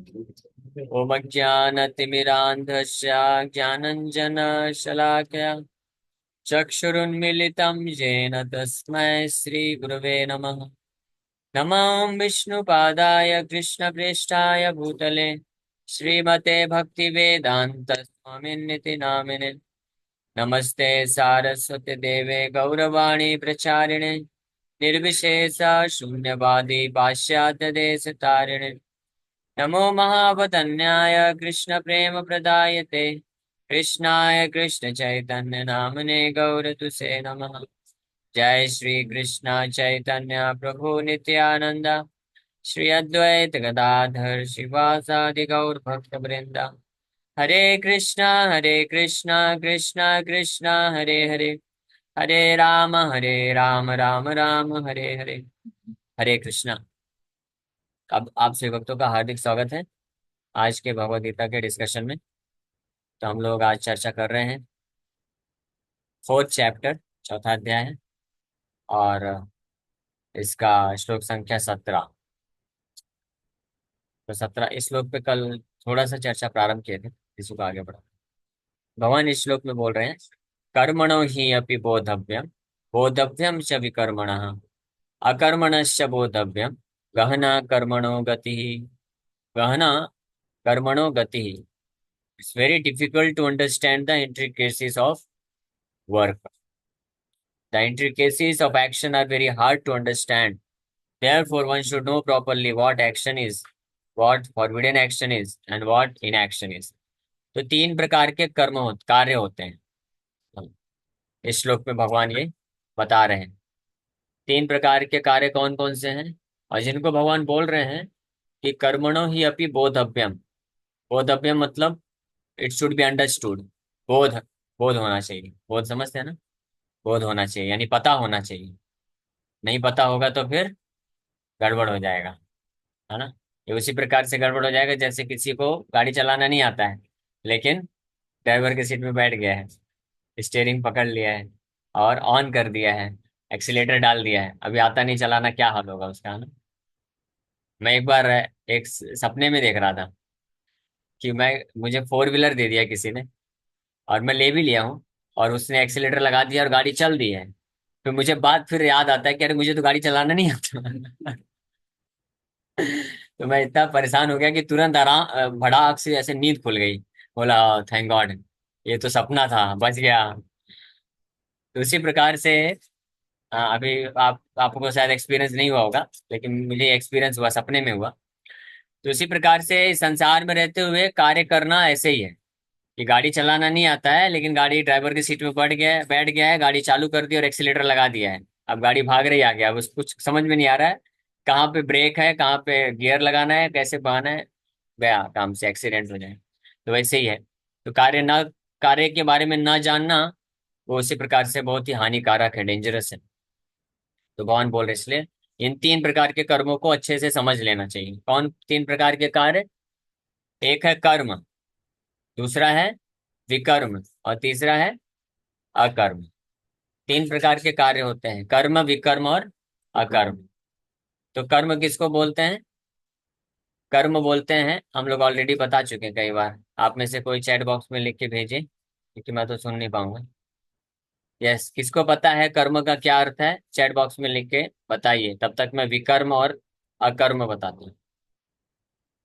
ओम अज्ञानतिमिरान्धस्य ज्ञानञ्जनशलाकया चक्षुरुन्मीलितं येन तस्मै श्रीगुरवे नमः। नमो विष्णुपादाय कृष्णप्रेष्ठाय भूतले श्रीमते भक्तिवेदान्त स्वामिन्निति नामिने। नमस्ते सारस्वती देवे गौरवाणी प्रचारिणे निर्विशेष शून्यवादी पाश्चात्य देश तारिणे। नमो महावदन्याय कृष्ण प्रेम प्रदायते कृष्णाय कृष्ण चैतन्य नामने गौरतुसे नमः। जय श्री कृष्ण चैतन्य प्रभु नित्यानंद श्री अद्वैत गदाधर शिवासादि गौर भक्त वृंदा। हरे कृष्णा कृष्णा कृष्णा हरे हरे, हरे राम राम राम हरे हरे। हरे कृष्णा। अब आप सभी भक्तों का हार्दिक स्वागत है आज के भगवद गीता के डिस्कशन में। तो हम लोग आज चर्चा कर रहे हैं फोर्थ चैप्टर, चौथा अध्याय है, और इसका श्लोक संख्या 17। तो 17 इस श्लोक पे कल थोड़ा सा चर्चा प्रारंभ किए थे, इसी को आगे बढ़ा। भगवान इस श्लोक में बोल रहे हैं, कर्मणो ही अपि बोधव्यम बोधव्यम च विकर्मणः अकर्मणश्च बोधव्यम गहना कर्मणो गति। गहना कर्मणो गति। It's very difficult to understand the intricacies of work. The intricacies of action are very hard to understand. Therefore, one should know properly what action is, what forbidden action is, and what inaction is. तो तीन प्रकार के कार्य होते हैं। इस श्लोक में भगवान ये बता रहे हैं तीन प्रकार के कार्य कौन कौन से हैं, और जिनको भगवान बोल रहे हैं कि कर्मणो ही अपि बोधव्यम। बोधव्यम मतलब इट शुड बी अंडरस्टूड। बोध, बोध होना चाहिए। बोध समझते हैं ना? बोध होना चाहिए यानी पता होना चाहिए। नहीं पता होगा तो फिर गड़बड़ हो जाएगा, है ना? ये उसी प्रकार से गड़बड़ हो जाएगा जैसे किसी को गाड़ी चलाना नहीं आता है, लेकिन ड्राइवर के सीट में बैठ गया है, स्टीयरिंग पकड़ लिया है और ऑन कर दिया है, एक्सीलेटर डाल दिया है, अभी आता नहीं चलाना, क्या हाल होगा उसका, है ना? मैं एक बार एक सपने में देख रहा था कि मैं मुझे फोर व्हीलर दे दिया किसी ने, और मैं ले भी लिया हूँ, और उसने एक्सीलेटर लगा दिया और गाड़ी चल दी है। फिर मुझे बात फिर याद आता है कि अरे मुझे तो गाड़ी चलाना नहीं आता। तो मैं इतना परेशान हो गया कि तुरंत आराम भड़ाक से ऐसे नींद खुल गई। बोला थैंक गॉड, ये तो सपना था, बच गया। तो उसी प्रकार से अभी आपको शायद एक्सपीरियंस नहीं हुआ होगा, लेकिन मुझे एक्सपीरियंस हुआ, सपने में हुआ। तो उसी प्रकार से इस संसार में रहते हुए कार्य करना ऐसे ही है कि गाड़ी चलाना नहीं आता है, लेकिन गाड़ी ड्राइवर की सीट में बैठ गया है, गाड़ी चालू कर दी और एक्सीलेटर लगा दिया है। अब गाड़ी भाग रही आगे, अब उसको कुछ समझ में नहीं आ रहा है कहाँ पे ब्रेक है, कहाँ पे गियर लगाना है, कैसे बहाना है, गया काम से, एक्सीडेंट हो जाए। तो वैसे ही है। तो कार्य के बारे में ना जानना वो उसी प्रकार से बहुत ही हानिकारक है, डेंजरस है। तो भगवान बोल रहे इसलिए इन तीन प्रकार के कर्मों को अच्छे से समझ लेना चाहिए। कौन तीन प्रकार के कार्य? एक है कर्म, दूसरा है विकर्म, और तीसरा है अकर्म। तीन प्रकार के कार्य होते हैं, कर्म, विकर्म और अकर्म। तो कर्म किसको बोलते हैं? कर्म बोलते हैं, हम लोग ऑलरेडी बता चुके हैं कई बार। आप में से कोई चैट बॉक्स में लिख के भेजे, क्योंकि मैं तो सुन नहीं पाऊंगा। यस, किसको पता है कर्म का क्या अर्थ है? चैट बॉक्स में लिख के बताइए, तब तक मैं विकर्म और अकर्म बताता हूँ।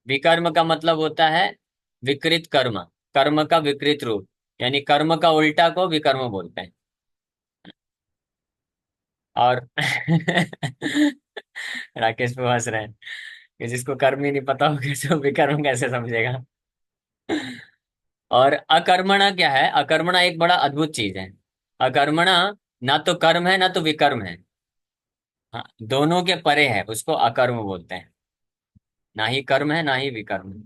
विकर्म का मतलब होता है विकृत कर्म, कर्म का विकृत रूप, यानी कर्म का उल्टा को विकर्म बोलते हैं। और राकेश पे हंस रहे हैं कि जिसको कर्म ही नहीं पता हो कैसे वो विकर्म कैसे समझेगा। और अकर्मणा क्या है? अकर्मणा एक बड़ा अद्भुत चीज है। अकर्मणा ना तो कर्म है ना तो विकर्म है, हाँ, दोनों के परे है, उसको अकर्म बोलते हैं। ना ही कर्म है ना ही विकर्म है।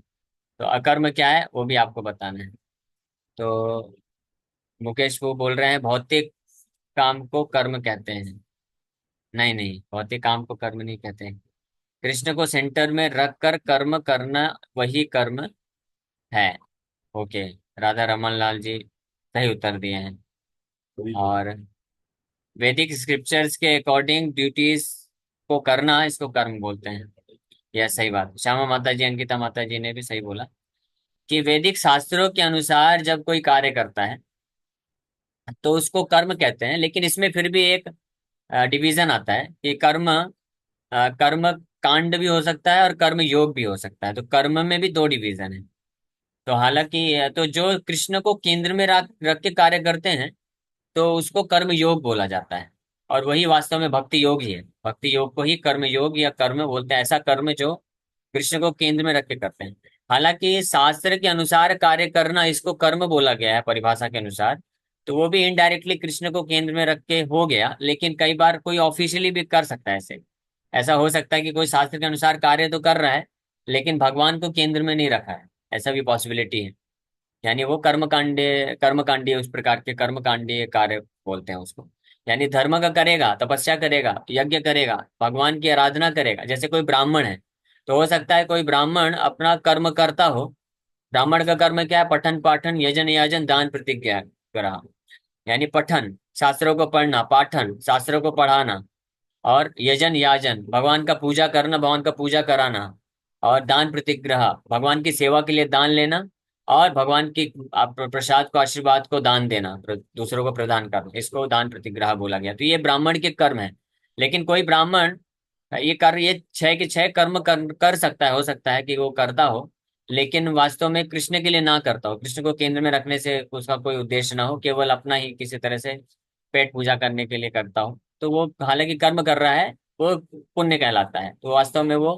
तो अकर्म क्या है वो भी आपको बताना है। तो मुकेश वो बोल रहे हैं भौतिक काम को कर्म कहते हैं। नहीं नहीं, भौतिक काम को कर्म नहीं कहते हैं। कृष्ण को सेंटर में रख कर कर्म करना वही कर्म है। ओके, राधा रमन लाल जी सही उत्तर दिए हैं। और वैदिक स्क्रिप्चर्स के अकॉर्डिंग ड्यूटीज को करना, इसको कर्म बोलते हैं। यह सही बात, श्यामा माता जी, अंकिता माता जी ने भी सही बोला कि वैदिक शास्त्रों के अनुसार जब कोई कार्य करता है तो उसको कर्म कहते हैं, लेकिन इसमें फिर भी एक डिवीजन आता है कि कर्म कांड भी हो सकता है और कर्म योग भी हो सकता है। तो कर्म में भी दो डिवीजन है। तो हालांकि तो जो कृष्ण को केंद्र में रख रख के कार्य करते हैं तो उसको कर्म योग बोला जाता है। और वही वास्तव में भक्ति योग ही है। भक्ति योग को ही कर्म योग या कर्म बोलते हैं, ऐसा कर्म जो कृष्ण को केंद्र में रख के करते हैं। हालांकि शास्त्र के अनुसार कार्य करना इसको कर्म बोला गया है परिभाषा के अनुसार, तो वो भी इनडायरेक्टली कृष्ण को केंद्र में रख के हो गया। लेकिन कई बार कोई ऑफिशियली भी कर सकता है ऐसे। ऐसा हो सकता है कि कोई शास्त्र के अनुसार कार्य तो कर रहा है लेकिन भगवान को केंद्र में नहीं रखा है, ऐसा भी पॉसिबिलिटी है। यानी वो कर्मकांडीय उस प्रकार के कर्मकांडीय कार्य बोलते हैं उसको। यानी धर्म का करेगा, तपस्या करेगा, यज्ञ करेगा, भगवान की आराधना करेगा। जैसे कोई ब्राह्मण है तो हो सकता है कोई ब्राह्मण अपना कर्म करता हो। ब्राह्मण का कर्म क्या है? पठन पाठन यजन याजन दान प्रतिज्ञा ग्रह। यानी पठन शास्त्रों को पढ़ना, पाठन शास्त्रों को पढ़ाना, और यजन याजन भगवान का पूजा करना, भगवान का पूजा कराना, और दान प्रतिग्रह भगवान की सेवा के लिए दान लेना, और भगवान की प्रसाद को, आशीर्वाद को दान देना, दूसरों को प्रदान करना, इसको दान प्रतिग्रह बोला गया। तो ये ब्राह्मण के कर्म है। लेकिन कोई ब्राह्मण ये छह के छह कर्म कर सकता है, हो सकता है कि वो करता हो लेकिन वास्तव में कृष्ण के लिए ना करता हो, कृष्ण को केंद्र में रखने से उसका कोई उद्देश्य ना हो, केवल अपना ही किसी तरह से पेट पूजा करने के लिए करता हो, तो वो हालांकि कर्म कर रहा है, वो पुण्य कहलाता है। तो वास्तव में वो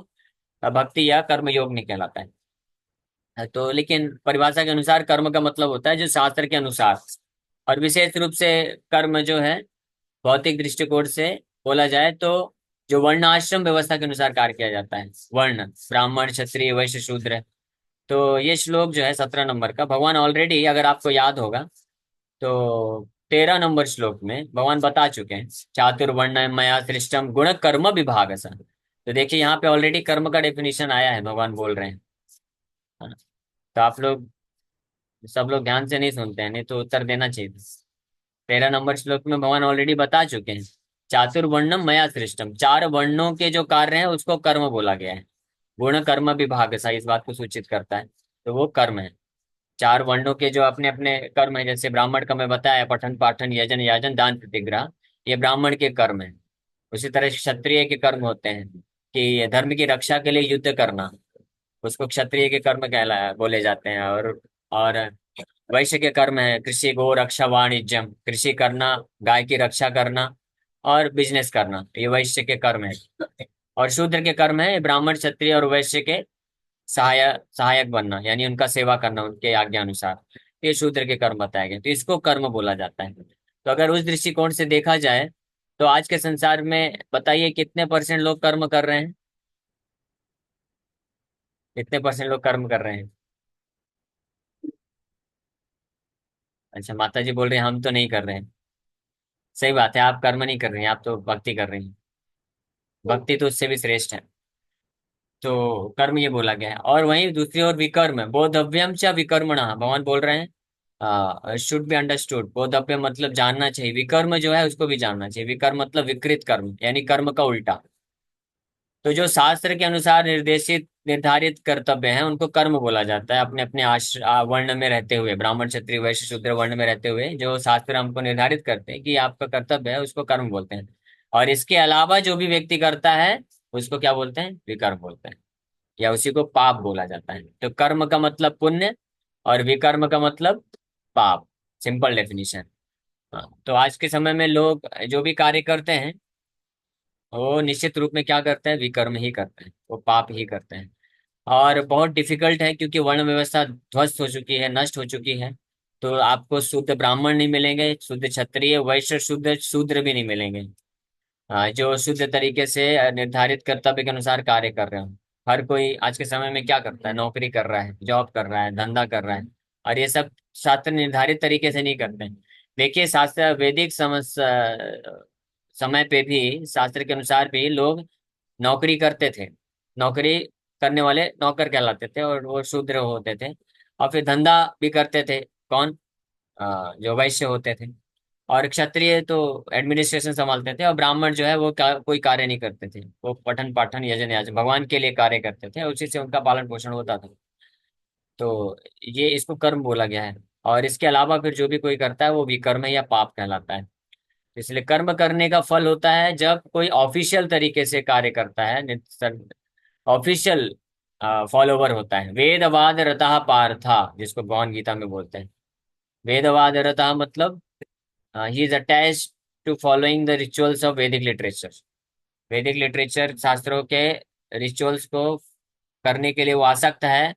भक्ति या कर्म योग नहीं कहलाता है। तो लेकिन परिभाषा के अनुसार कर्म का मतलब होता है जो शास्त्र के अनुसार। और विशेष रूप से कर्म जो है भौतिक दृष्टिकोण से बोला जाए तो जो वर्ण आश्रम व्यवस्था के अनुसार कार्य किया जाता है, वर्ण ब्राह्मण क्षत्रिय वैश्य शूद्र। तो ये श्लोक जो है 17 नंबर का, भगवान ऑलरेडी अगर आपको याद होगा तो 13 नंबर श्लोक में भगवान बता चुके हैं, चातुर्वर्ण मया सृष्टम गुण कर्म विभाग सा। तो देखिए यहाँ पे ऑलरेडी कर्म का डेफिनेशन आया है, भगवान बोल रहे हैं। हाँ, तो आप लोग सब लोग ध्यान से नहीं सुनते हैं, नहीं तो उत्तर देना चाहिए। 13 नंबर श्लोक में भगवान ऑलरेडी बता चुके हैं, चातुर्वर्णम मया सृष्टम, चार वर्णों के जो कार्य हैं उसको कर्म बोला गया है। गुण कर्म विभाग सा इस बात को सूचित करता है। तो वो कर्म है। चार वर्णों के जो अपने अपने कर्म है, जैसे ब्राह्मण का मैं बताया, पठन पाठन यजन याजन दान प्रतिग्रह, ये ब्राह्मण के कर्म है। उसी तरह क्षत्रिय के कर्म होते हैं कि धर्म की रक्षा के लिए युद्ध करना, उसको क्षत्रिय के कर्म कहला बोले जाते हैं। और वैश्य के कर्म है कृषि गो रक्षा वाणिज्यम, कृषि करना, गाय की रक्षा करना, और बिजनेस करना, ये वैश्य के कर्म है। और शूद्र के कर्म है ब्राह्मण क्षत्रिय और वैश्य के सहायक बनना, यानी उनका सेवा करना उनके आज्ञा अनुसार। ये शूद्र के कर्म बताए गए, तो इसको कर्म बोला जाता है। तो अगर उस दृष्टिकोण से देखा जाए तो आज के संसार में बताइए कितने परसेंट लोग कर्म कर रहे हैं? कितने परसेंट लोग कर्म कर रहे हैं? अच्छा, माता जी बोल रहे हैं हम तो नहीं कर रहे हैं। सही बात है, आप कर्म नहीं कर रहे हैं, आप तो भक्ति कर रहे हैं। भक्ति तो उससे भी श्रेष्ठ है। तो कर्म ये बोला गया है। और वहीं दूसरी ओर विकर्म है, बोधव्यम च विकर्मणः, भगवान बोल रहे हैं शुड बी अंडरस्टूड। बोधव्य मतलब जानना चाहिए, विकर्म जो है उसको भी जानना चाहिए। विकर्म मतलब विकृत कर्म, यानी कर्म का उल्टा। तो जो शास्त्र के अनुसार निर्देशित निर्धारित कर्तव्य हैं उनको कर्म बोला जाता है, अपने अपने वर्ण में रहते हुए, ब्राह्मण क्षत्रिय वैश्य शूद्र वर्ण में रहते हुए जो शास्त्र हमको निर्धारित करते हैं कि आपका कर्तव्य है, उसको कर्म बोलते हैं। और इसके अलावा जो भी व्यक्ति करता है उसको क्या बोलते हैं? विकर्म बोलते हैं, या उसी को पाप बोला जाता है। तो कर्म का मतलब पुण्य और विकर्म का मतलब पाप। Simple definition. हाँ, तो आज के समय में लोग जो भी कार्य करते हैं वो निश्चित रूप में क्या करते हैं? विकर्म ही करते हैं, वो पाप ही करते हैं। और बहुत डिफिकल्ट है क्योंकि वर्ण व्यवस्था ध्वस्त हो चुकी है, नष्ट हो चुकी है। तो आपको शुद्ध ब्राह्मण नहीं मिलेंगे, शुद्ध क्षत्रिय वैश्य शुद्ध शूद्र भी नहीं मिलेंगे, जो शुद्ध तरीके से निर्धारित कर्तव्य के अनुसार कार्य कर रहे हो। हर कोई आज के समय में क्या करता है? नौकरी कर रहा है, जॉब कर रहा है, धंधा कर रहा है। और ये सब शास्त्र निर्धारित तरीके से नहीं करते हैं। देखिए शास्त्र वैदिक समय पे भी शास्त्र के अनुसार भी लोग नौकरी करते थे। नौकरी करने वाले नौकर कहलाते थे और वो शूद्र होते थे। और फिर धंधा भी करते थे। कौन? जो वैश्य होते थे। और क्षत्रिय तो एडमिनिस्ट्रेशन संभालते थे, और ब्राह्मण जो है वो कोई कार्य नहीं करते थे, वो पठन पाठन यजन याचन भगवान के लिए कार्य करते थे, उसी से उनका पालन पोषण होता था। तो ये इसको कर्म बोला गया है। और इसके अलावा फिर जो भी कोई करता है वो विकर्म या पाप कहलाता है। इसलिए कर्म करने का फल होता है जब कोई ऑफिशियल तरीके से कार्य करता है, ऑफिशियल फॉलोवर होता है। वेदवाद रतः पार्था, जिसको भगवान गीता में बोलते हैं। वेदवाद रतः मतलब ही is attached to following the rituals of Vedic literature. Vedic literature शास्त्रों के रिचुअल्स को करने के लिए वो आसक्त है,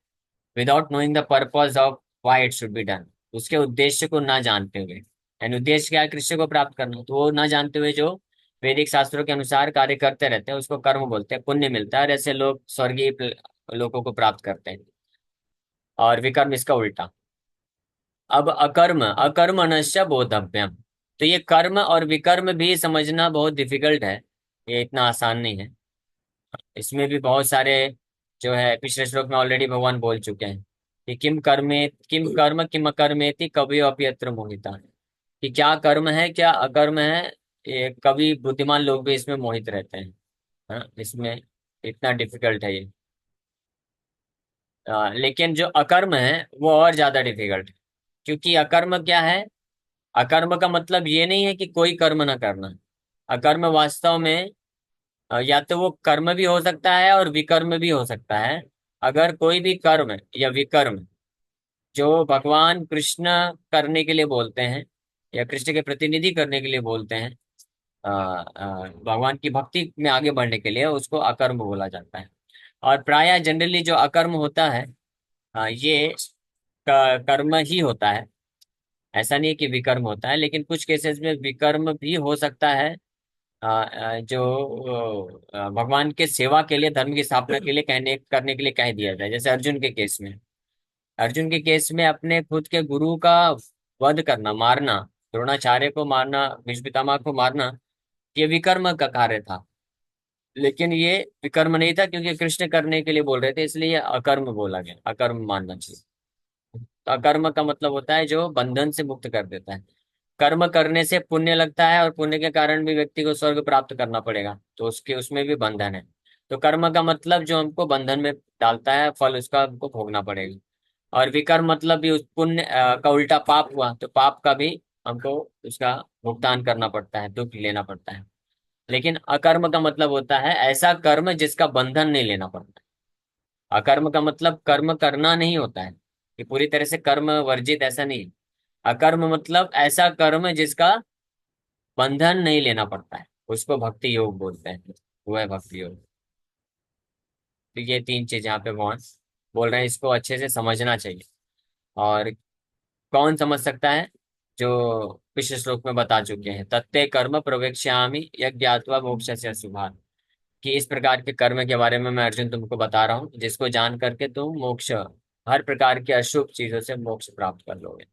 without knowing the purpose of why it should be done. उसके उद्देश्य को ना जानते हुए, यानी उद्देश्य क्या है, कृष्ण को प्राप्त करना, तो वो ना जानते हुए जो वैदिक शास्त्रों के अनुसार कार्य करते रहते हैं उसको कर्म बोलते हैं, पुण्य मिलता है, और ऐसे लोग स्वर्गीय लोगों को प्राप्त करते हैं। और विकर्म इसका उल्टा। अब अकर्म, अकर्मणस्य बोधव्यम। तो ये कर्म और विकर्म भी समझना बहुत डिफिकल्ट है, ये इतना आसान नहीं है। इसमें भी बहुत सारे जो है पिछले श्लोक में ऑलरेडी भगवान बोल चुके हैं कि किम कर्म किम अकर्मेति कवि अप्यत्र मोहिता। कि क्या कर्म है क्या अकर्म है, ये कवि बुद्धिमान लोग भी इसमें मोहित रहते हैं। हाँ, इसमें इतना डिफिकल्ट है ये। लेकिन जो अकर्म है वो और ज्यादा डिफिकल्ट है। क्योंकि अकर्म क्या है, अकर्म का मतलब ये नहीं है कि कोई कर्म ना करना। अकर्म वास्तव में या तो वो कर्म भी हो सकता है और विकर्म भी हो सकता है। अगर कोई भी कर्म या विकर्म जो भगवान कृष्ण करने के लिए बोलते हैं, या कृष्ण के प्रतिनिधि करने के लिए बोलते हैं, भगवान की भक्ति में आगे बढ़ने के लिए, उसको अकर्म बोला जाता है। और प्रायः जनरली जो अकर्म होता है, ये कर्म ही होता है। ऐसा नहीं है कि विकर्म होता है, लेकिन कुछ केसेस में विकर्म भी हो सकता है। जो भगवान के सेवा के लिए, धर्म की स्थापना के लिए कहने करने के लिए कह दिया जाए, जैसे अर्जुन के केस में। अर्जुन के केस में अपने खुद के गुरु का वध करना, मारना, द्रोणाचार्य को मारना, भीष्म पितामह को मारना, ये विकर्म का कार्य था। लेकिन ये विकर्म नहीं था, क्योंकि कृष्ण करने के लिए बोल रहे थे, इसलिए ये अकर्म बोला गया, अकर्म मानना चाहिए। तो अकर्म का मतलब होता है जो बंधन से मुक्त कर देता है। कर्म करने से पुण्य लगता है, और पुण्य के कारण भी व्यक्ति को स्वर्ग प्राप्त करना पड़ेगा, तो उसके उसमें भी बंधन है। तो कर्म का मतलब जो हमको बंधन में डालता है, फल उसका हमको भोगना पड़ेगा। और विकर्म मतलब भी उस पुण्य का उल्टा पाप हुआ, तो पाप का भी हमको उसका भुगतान करना पड़ता है, दुख लेना पड़ता है। लेकिन अकर्म का मतलब होता है ऐसा कर्म जिसका बंधन नहीं लेना पड़ता। अकर्म का मतलब कर्म करना नहीं होता है, कि पूरी तरह से कर्म वर्जित, ऐसा नहीं है। अकर्म मतलब ऐसा कर्म जिसका बंधन नहीं लेना पड़ता है, उसको भक्ति योग बोलते हैं। वो है भक्ति योग। तो ये तीन चीज यहाँ पे भगवान बोल रहे हैं, इसको अच्छे से समझना चाहिए। और कौन समझ सकता है, जो पिछले श्लोक में बता चुके हैं, तत्ते कर्म प्रवेक्ष्यामि यज्ञात्वा मोक्ष से शुभात्। कि इस प्रकार के कर्म के बारे में मैं अर्जुन तुमको बता रहा हूँ, जिसको जान करके तुम मोक्ष, हर प्रकार की अशुभ चीजों से मोक्ष प्राप्त कर लोगे।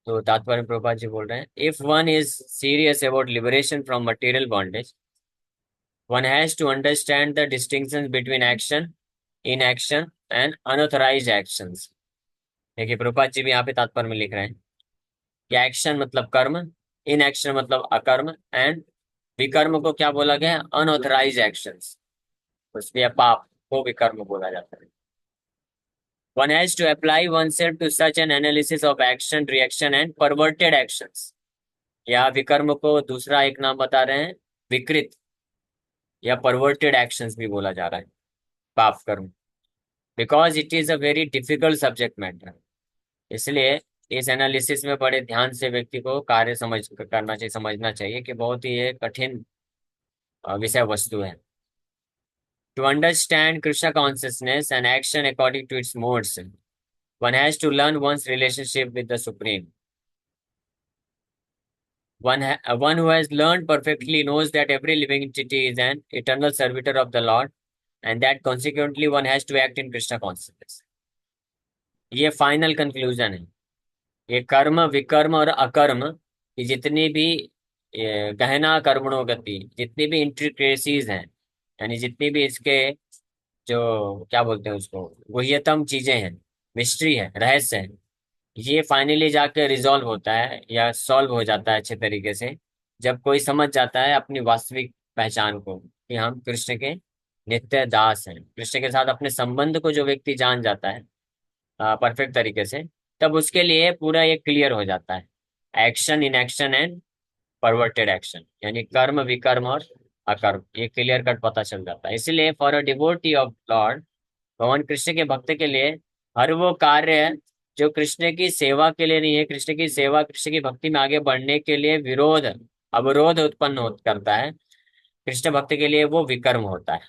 तो तात्पर्य प्रभुपाद जी बोल रहे हैं, if one is serious about liberation from material bondage, one has to understand the distinction between action, inaction and unauthorised actions. देखिए प्रभुपाद जी भी यहाँ पे तात्पर्य में लिख रहे हैं कि एक्शन मतलब कर्म, इनएक्शन मतलब अकर्म, एंड विकर्म को क्या बोला गया, अनऑथराइज्ड एक्शंस, उसमें पाप को विकर्म बोला जाता है। One has to apply oneself to such an analysis of action, reaction and perverted actions। या विकर्म को दूसरा एक नाम बता रहे हैं, विकृत या परवर्टेड एक्शंस भी बोला जा रहा है, पाप कर्म। Because it is a very difficult subject matter. इसलिए इस एनालिसिस में बड़े ध्यान से व्यक्ति को कार्य समझ करना चाहिए, समझना चाहिए कि बहुत ही ये कठिन विषय वस्तु है। To understand Krishna consciousness and action according to its modes, one has to learn one's relationship with the Supreme. One who has learned perfectly knows that every living entity is an eternal servitor of the Lord, and that consequently one has to act in Krishna consciousness। ये final conclusion है। ये कर्म विकर्म और अकर्म, ये जितनी भी गहना कर्मणो गति, जितनी भी इंट्रिकेसीज हैं, यानी जितनी भी इसके जो क्या बोलते हैं उसको, गुह्यतम चीजें हैं, मिस्ट्री है, रहस्य है, ये फाइनली जाके रिजॉल्व होता है या सॉल्व हो जाता है अच्छे तरीके से, जब कोई समझ जाता है अपनी वास्तविक पहचान को, कि हम कृष्ण के नित्य दास हैं। कृष्ण के साथ अपने संबंध को जो व्यक्ति जान जाता है परफेक्ट तरीके से, तब उसके लिए पूरा ये क्लियर हो जाता है। Action in action and perverted action, यानी कर्म विकर्म और अकर्म, ये क्लियर कट पता चल जाता है। इसीलिए for a devotee of Lord, भगवान कृष्ण के भक्त के लिए हर वो कार्य जो कृष्ण की सेवा के लिए नहीं है, कृष्ण की सेवा कृष्ण की भक्ति में आगे बढ़ने के लिए विरोध अवरोध उत्पन्न करता है, कृष्ण भक्त के लिए वो विकर्म होता है।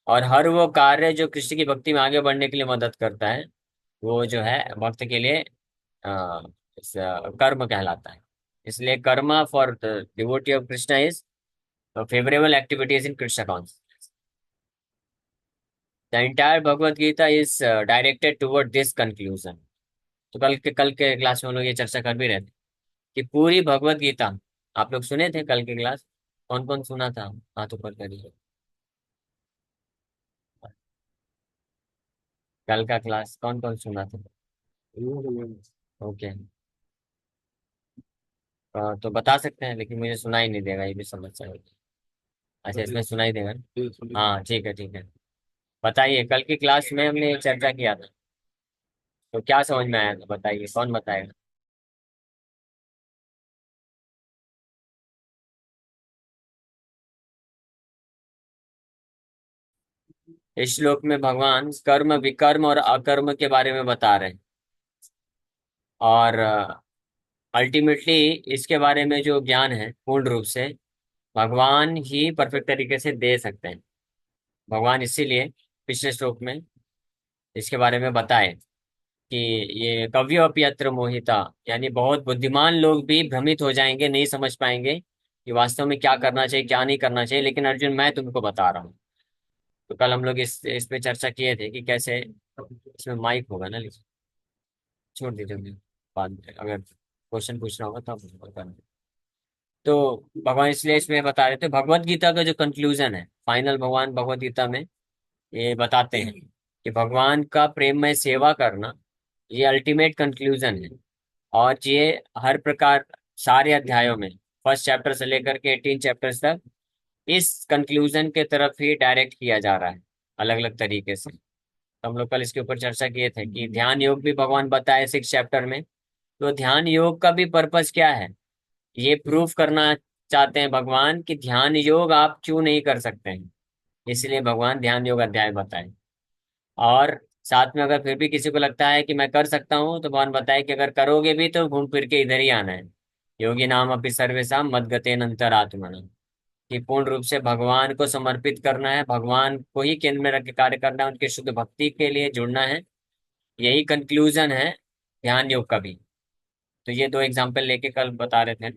और हर वो कार्य जो कृष्ण की भक्ति में आगे बढ़ने के लिए मदद करता है, वो जो है भक्त के लिए अ, कर्म कहलाता है। इसलिए karma for the devotee of Krishna is favourable activities in Krishna consciousness. The entire Bhagavad Gita is directed toward this conclusion. तो कल के क्लास में हम लोग ये चर्चा कर भी रहे थे कि पूरी भगवत गीता, आप लोग सुने थे कल के क्लास? कौन कौन सुना था? हाथ ऊपर करिए। कल का क्लास कौन कौन सुना था? ओके। तो बता सकते हैं, लेकिन मुझे सुनाई नहीं देगा, ये भी समस्या होगी। अच्छा, इसमें सुनाई देगा ना? हाँ ठीक है ठीक है। बताइए, कल की क्लास में हमने चर्चा किया था, तो क्या समझ में आया था? बताइए, कौन बताएगा? इस श्लोक में भगवान कर्म विकर्म और अकर्म के बारे में बता रहे हैं। और अल्टीमेटली इसके बारे में जो ज्ञान है पूर्ण रूप से भगवान ही परफेक्ट तरीके से दे सकते हैं। भगवान इसीलिए पिछले श्लोक में इसके बारे में बताए कि ये कव्योपि अत्र मोहिता, यानी बहुत बुद्धिमान लोग भी भ्रमित हो जाएंगे, नहीं समझ पाएंगे कि वास्तव में क्या करना चाहिए क्या नहीं करना चाहिए, लेकिन अर्जुन मैं तुमको बता रहा हूँ। तो कल हम लोग इस पे चर्चा किए थे कि कैसे इसमें माइक होगा ना, लेकिन छोड़ दीजिए मुझे, बाद में अगर क्वेश्चन पूछना होगा तो आप करना। तो भगवान इसलिए इसमें बता रहे थे, भगवत गीता का जो कंक्लूजन है फाइनल, भगवान भगवत गीता में ये बताते हैं कि भगवान का प्रेम में सेवा करना ये अल्टीमेट कंक्लूजन है। और ये हर प्रकार सारे अध्यायों में फर्स्ट चैप्टर से लेकर के 18 चैप्टर्स तक इस कंक्लूजन के तरफ ही डायरेक्ट किया जा रहा है, अलग अलग तरीके से। तो हम लोग कल इसके ऊपर चर्चा किए थे कि ध्यान योग भी भगवान बताए 6 चैप्टर में। तो ध्यान योग का भी पर्पस क्या है? ये प्रूफ करना चाहते हैं भगवान कि ध्यान योग आप क्यों नहीं कर सकते हैं, इसलिए भगवान ध्यान योग अध्याय बताए। और साथ में अगर फिर भी किसी को लगता है कि मैं कर सकता हूँ, तो भगवान बताए कि अगर करोगे भी तो घूम फिर के इधर ही आना है। योगी नाम अपि सर्वेशम मद्गतेन अंतरात्मना, कि पूर्ण रूप से भगवान को समर्पित करना है, भगवान को ही केंद्र में रख के कार्य करना है, उनके शुद्ध भक्ति के लिए जुड़ना है। यही कंक्लूजन है ध्यान योग का भी। तो ये दो एग्जाम्पल लेके कल बता रहे थे।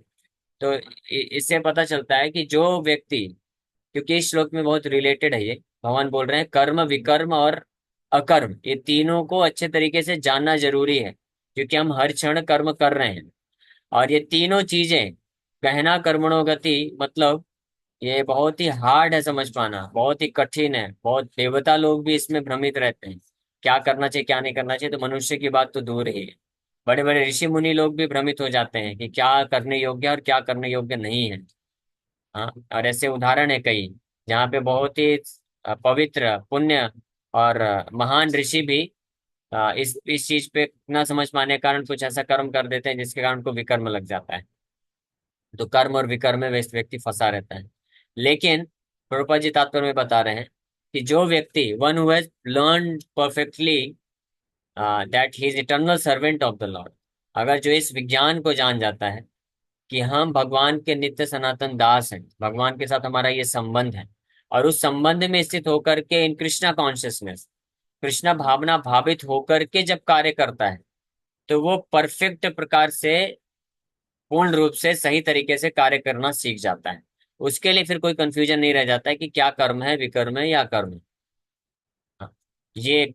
तो इससे पता चलता है कि जो व्यक्ति, क्योंकि इस श्लोक में बहुत रिलेटेड है ये, भगवान बोल रहे हैं कर्म विकर्म और अकर्म, ये तीनों को अच्छे तरीके से जानना जरूरी है, क्योंकि हम हर क्षण कर्म कर रहे हैं। और ये तीनों चीजें, गहना कर्मणो गति, मतलब ये बहुत ही हार्ड है समझ पाना, बहुत ही कठिन है, बहुत देवता लोग भी इसमें भ्रमित रहते हैं क्या करना चाहिए क्या नहीं करना चाहिए, तो मनुष्य की बात तो दूर ही है। बड़े बड़े ऋषि मुनि लोग भी भ्रमित हो जाते हैं कि क्या करने योग्य है और क्या करने योग्य नहीं है। हाँ, और ऐसे उदाहरण है कई जहाँ पे बहुत ही पवित्र पुण्य और महान ऋषि भी इस चीज पे ना समझ पाने के कारण कुछ ऐसा कर्म कर देते हैं जिसके कारण उनको विकर्म लग जाता है। तो कर्म और विकर्म में व्यक्ति फंसा रहता है। लेकिन प्रभुपाद जी तात्पर्य में बता रहे हैं कि जो व्यक्ति one who has learn perfectly that he is eternal servant of the Lord, अगर जो इस विज्ञान को जान जाता है कि हम भगवान के नित्य सनातन दास हैं, भगवान के साथ हमारा ये संबंध है, और उस संबंध में स्थित होकर के इन कृष्णा कॉन्शियसनेस, कृष्णा भावना भावित होकर के जब कार्य करता है, तो वो परफेक्ट प्रकार से पूर्ण रूप से सही तरीके से कार्य करना सीख जाता है। उसके लिए फिर कोई कंफ्यूजन नहीं रह जाता है कि क्या कर्म है, विकर्म है या कर्म है। हाँ, ये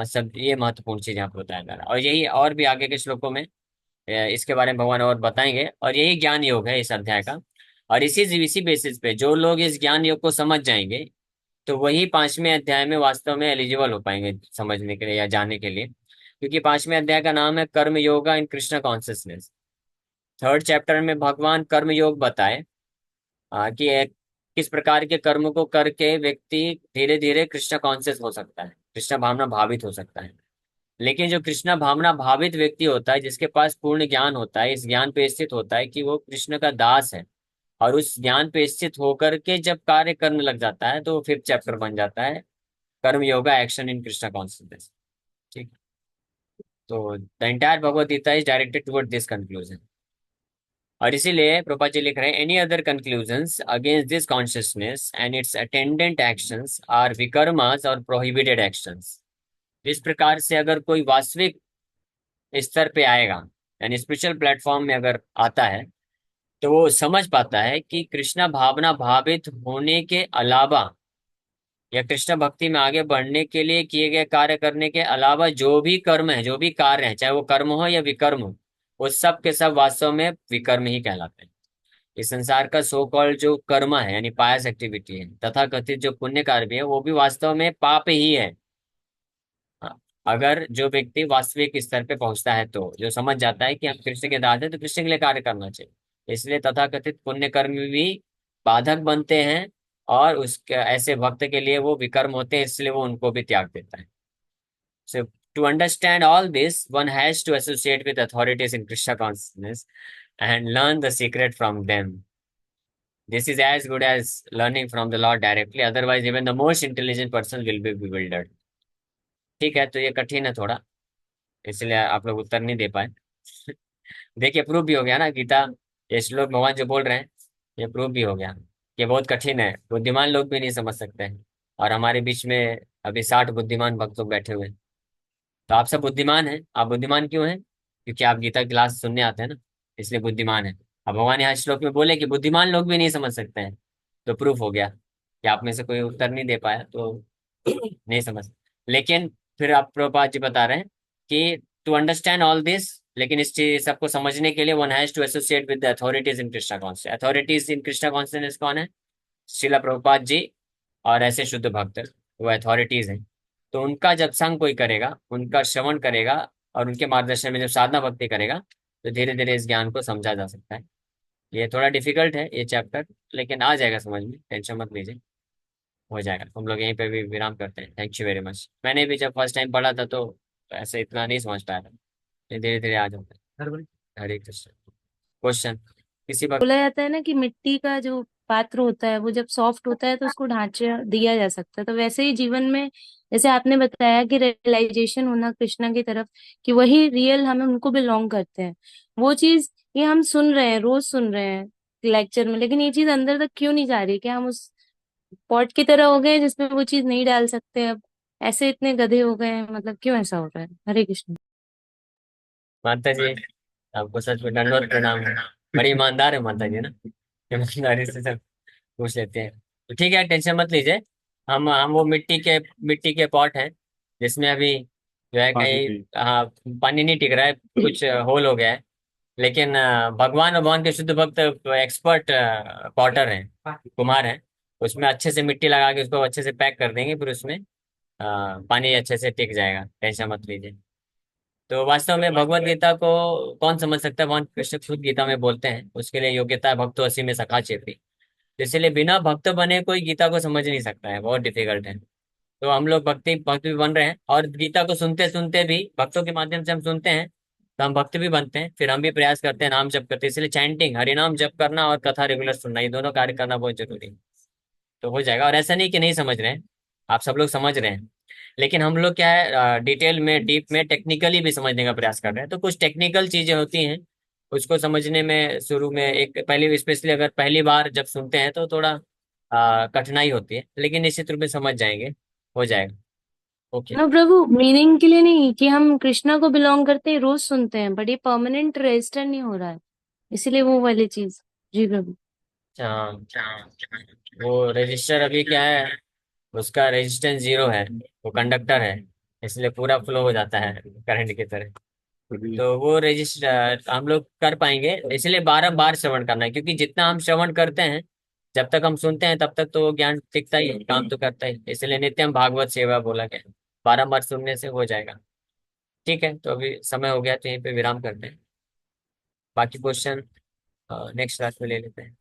सब ये महत्वपूर्ण चीज यहाँ पे बताया जा रहा है, और यही और भी आगे के श्लोकों में इसके बारे में भगवान और बताएंगे, और यही ज्ञान योग है इस अध्याय का। और इसी बेसिस पे जो लोग इस ज्ञान योग को समझ जाएंगे, तो वही 5वें अध्याय में वास्तव में एलिजिबल हो पाएंगे समझने के लिए या जाने के लिए। क्योंकि 5वें अध्याय का नाम है कर्म योगा इन कृष्ण कॉन्शियसनेस। 3rd चैप्टर में भगवान कर्म योग बताए, कि किस प्रकार के कर्म को करके व्यक्ति धीरे धीरे कृष्ण कॉन्शियस हो सकता है, कृष्ण भावना भावित हो सकता है। लेकिन जो कृष्ण भावना भावित व्यक्ति होता है, जिसके पास पूर्ण ज्ञान होता है, इस ज्ञान पे स्थित होता है कि वो कृष्ण का दास है, और उस ज्ञान पे स्थित होकर के जब कार्य करने लग जाता है, तो वो 5th चैप्टर बन जाता है karma yoga action in Krishna consciousness. ठीक। तो the entire Bhagavad Gita is directed toward this conclusion. और इसीलिए प्रभुपाद जी लिख रहे हैं, any other conclusions against this consciousness and its attendant actions are vikarmas और प्रोहिबिटेड एक्शंस। इस प्रकार से अगर कोई वास्तविक स्तर पे आएगा, यानी स्पिरिचुअल प्लेटफॉर्म में अगर आता है, तो वो समझ पाता है कि कृष्णा भावना भावित होने के अलावा, या कृष्ण भक्ति में आगे बढ़ने के लिए किए गए कार्य करने के अलावा जो भी कर्म है, जो भी कार्य है, चाहे वो कर्म हो या विकर्म हो, वो सब के सब वास्तव में विकर्म ही कहलाते हैं। इस संसार का सो कॉल्ड जो कर्म है, यानी पायस एक्टिविटी है, तथा कथित जो पुण्य कार्य भी है, वो भी वास्तव में पाप ही है। हाँ, अगर जो व्यक्ति वास्तविक स्तर पे पहुंचता है, तो जो समझ जाता है कि हम कृष्ण के दास हैं, तो कृष्ण के लिए कार्य करना चाहिए। इसलिए तथाकथित पुण्य कर्म भी बाधक बनते हैं, और उसके ऐसे भक्त के लिए वो विकर्म होते हैं, इसलिए वो उनको भी त्याग देता है। So to understand all this, one has to associate with authorities in Krishna consciousness and learn the secret from them. This is as good as learning from the lord directly, otherwise even the most intelligent person will be bewildered। ठीक है, तो ये कठिन है थोड़ा, इसलिए आप लोग उत्तर नहीं दे पाए। देखिए, प्रूफ भी हो गया ना गीता, ये श्लोक भगवान जो बोल रहे हैं, ये प्रूफ भी हो गया। ये बहुत कठिन है, बुद्धिमान लोग भी नहीं समझ सकते हैं। और हमारे बीच में अभी 60 बुद्धिमान भक्त लोग बैठे हुए हैं। तो आप सब बुद्धिमान हैं। आप बुद्धिमान क्यों हैं? क्योंकि आप गीता की क्लास सुनने आते हैं ना, इसलिए बुद्धिमान है। अब भगवान यहाँ श्लोक में बोले कि बुद्धिमान लोग भी नहीं समझ सकते हैं, तो प्रूफ हो गया कि आप में से कोई उत्तर नहीं दे पाया, तो नहीं समझ। लेकिन फिर आप प्रभुपाद जी बता रहे हैं कि टू अंडरस्टैंड ऑल दिस, लेकिन इस चीज सबको समझने के लिए one has to associate with the authorities in Krishna conscious. Authorities in Krishna consciousness कौन है? श्रीला प्रभुपाद जी और ऐसे शुद्ध भक्त, वो अथॉरिटीज हैं। तो उनका जब संग कोई करेगा, उनका श्रवण करेगा, और उनके मार्गदर्शन में जब साधना भक्ति करेगा, तो धीरे धीरे इस ज्ञान को समझा जा सकता है। ये थोड़ा डिफिकल्ट है ये चैप्टर, लेकिन आ जाएगा समझ में, टेंशन मत लीजिए, हो जाएगा। हम लोग यहीं पे भी विराम करते हैं। Thank you very much. मैंने भी जब फर्स्ट टाइम पढ़ा था, तो ऐसे इतना नहीं समझ पाया था, धीरे धीरे आ जाता है। हरे कृष्ण। क्वेश्चन किसी वक्त। बोला जाता है ना कि मिट्टी का जो पात्र होता है वो जब सॉफ्ट होता है तो उसको ढांचा दिया जा सकता है, तो वैसे ही जीवन में जैसे आपने बताया कि रियलाइजेशन होना कृष्णा की तरफ, कि वही रियल हमें उनको बिलोंग करते हैं, वो चीज ये हम सुन रहे हैं, रोज सुन रहे हैं लेक्चर में, लेकिन ये चीज अंदर तक क्यों नहीं जा रही? क्या हम उस पॉट की तरह हो गए हैं जिसमें वो चीज नहीं डाल सकते अब? ऐसे इतने गधे हो गए हैं, मतलब क्यों ऐसा हो रहा है? हरे कृष्ण। माता जी, आपको सच में दंडवत प्रणाम है। बड़ी ईमानदार है माता जी ना, ईमानदारी से सब पूछ लेते हैं। तो ठीक है, टेंशन मत लीजिए। हम वो मिट्टी के पॉट हैं, जिसमें अभी जो है कहीं, हाँ, पानी नहीं टिक रहा है, कुछ होल हो गया है। लेकिन भगवान और भगवान के शुद्ध भक्त एक्सपर्ट पॉटर हैं, कुम्हार हैं। उसमें अच्छे से मिट्टी लगा के उसको अच्छे से पैक कर देंगे, फिर उसमें पानी अच्छे से टिक जाएगा, टेंशन मत लीजिए। तो वास्तव में भगवत गीता को कौन समझ सकता है? भगवान कृष्ण खुद गीता में बोलते हैं, उसके लिए योग्यता है भक्तो असी में सखा चेती। इसलिए बिना भक्त बने कोई गीता को समझ नहीं सकता है, बहुत डिफिकल्ट है। तो हम लोग भक्त भी बन रहे हैं, और गीता को सुनते सुनते भी भक्तों के माध्यम से हम सुनते हैं, तो हम भक्त भी बनते हैं। फिर हम भी प्रयास करते हैं, नाम जप करते हैं। इसलिए चैंटिंग, हरिनाम जप करना और कथा रेगुलर सुनना, ये दोनों कार्य करना बहुत जरूरी है। तो हो जाएगा। और ऐसा नहीं कि नहीं समझ रहे हैं, आप सब लोग समझ रहे हैं। लेकिन हम लोग क्या है, डिटेल में, डीप में, टेक्निकली भी समझने का प्रयास कर रहे हैं। तो कुछ टेक्निकल चीजें होती हैं, उसको समझने में शुरू में एक पहली, स्पेशली अगर पहली बार जब सुनते हैं, तो थोड़ा कठिनाई होती है, लेकिन निश्चित रूप में समझ जाएंगे, हो जाएगा। ओके। नो प्रभु, मीनिंग के लिए नहीं कि हम कृष्णा को बिलोंग करते हैं, रोज सुनते हैं, बट ये परमानेंट रजिस्टर नहीं हो रहा है, इसीलिए वो वाली चीज। जी प्रभु। हाँ, वो रजिस्टर अभी क्या है, उसका रेजिस्टेंस 0 है, वो कंडक्टर है, इसलिए पूरा फ्लो हो जाता है करंट की तरह। तो वो रजिस्टर हम लोग कर पाएंगे, इसलिए बारंबार श्रवण करना है, क्योंकि जितना हम श्रवण करते हैं, जब तक हम सुनते हैं, तब तक तो वो ज्ञान टिकता ही है, काम तो करता ही। इसलिए नित्यम भागवत सेवा बोला गया है। बारंबार सुनने से हो जाएगा। ठीक है, तो अभी समय हो गया तो यहीं पे विराम करते हैं। बाकी क्वेश्चन नेक्स्ट क्लास में ले लेते हैं।